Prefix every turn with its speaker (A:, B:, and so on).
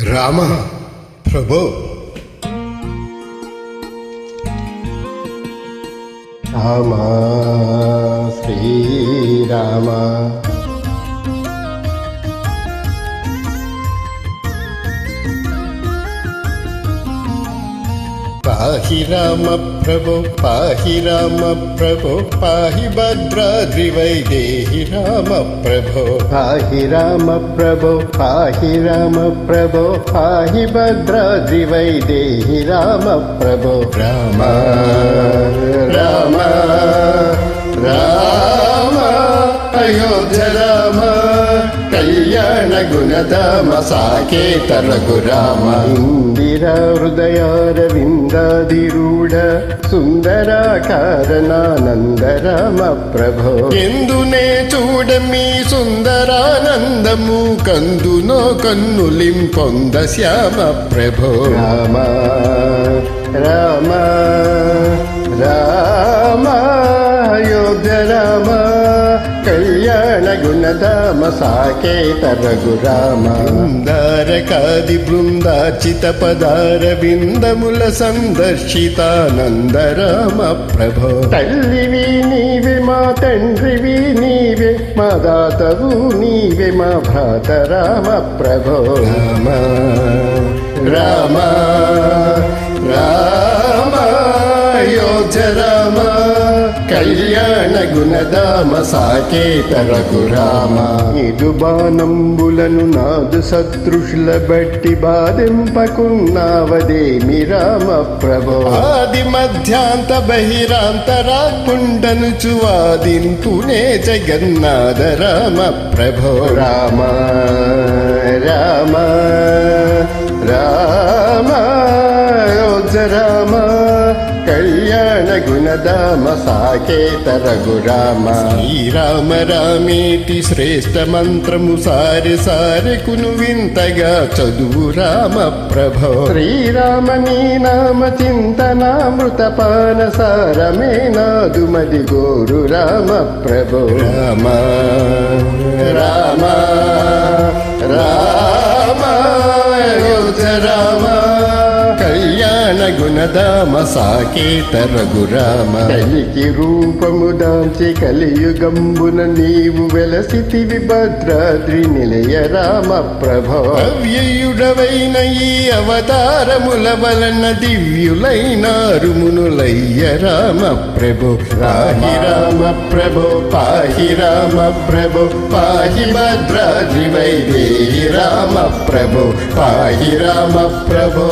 A: రామ ప్రభో రామ శ్రీరామ పాహి రామ ప్రభో పాహి రామ ప్రభో పాహి భద్రాద్రి వైదేహి రామ ప్రభో పాహి రామ ప్రభో పాహి రామ ప్రభో పాహి భద్రాద్రి వైదేహి రామ ప్రభో రామ రామ రామ అయోధ్య రామ కళ్యాణ గుణధామ సాకేత రఘురామ ఇందిర హృదయారవిందాదిరూఢ సుందరాకారణానంద రామ ప్రభో ఎందునే చూడమీ సుందరానందము కందునో కన్నులింపొంద శ్యామ ప్రభో రామ రామ రామ అయోధ్య రామ కళ్యాణ గుణధామ సాకేత రఘురామ బృందారకాది బృందాచిత పదార బిందముల సందర్శితానంద రామ ప్రభో తల్లివి నీవే మా తండ్రివి నీవే మా దాతవు నీవే మా భ్రాత రామ ప్రభో రామ రామ రామ అయోధ్య రామ కళ్యాణ గుణధామ సాకేత రఘురామ ఇదు బాణంబులను నాదు సదృశుల బట్టి బాధింపకున్నావదేమి రామ ప్రభో ఆది మధ్యాంత బహిరాంతరాకుండను చువాదింపునే జగన్నాథ రామ ప్రభో రామ రామ రామ అయోధ్య రామ కళ్యాణ గుణధామ సాకేత రఘురామ శ్రీరామ రామేటి శ్రేష్ఠ మంత్రము సారి సారెకును వింతగా చదువు రామ ప్రభో శ్రీరామ నీ నామ చింతనామృతపాన సారమే నాదు మది గోరు రామ ప్రభో రామ రామ రామ అయోధ్య రామ కళ్యాణ గుణధామ సాకేత రఘురామ కలికి రూపము దాల్చి కలియుగంబున నీవు వెలసితివి భద్రాద్రి నిలయ రామ ప్రభో అవ్యయుడవైన ఈ అవతారముల వలన దివ్యులైనారు మునులయ్య రామ ప్రభో పాహి రామ ప్రభో పాహి రామ ప్రభో పాహి భద్రాద్రి వైదేహి రామ ప్రభో పాహి రామ ప్రభో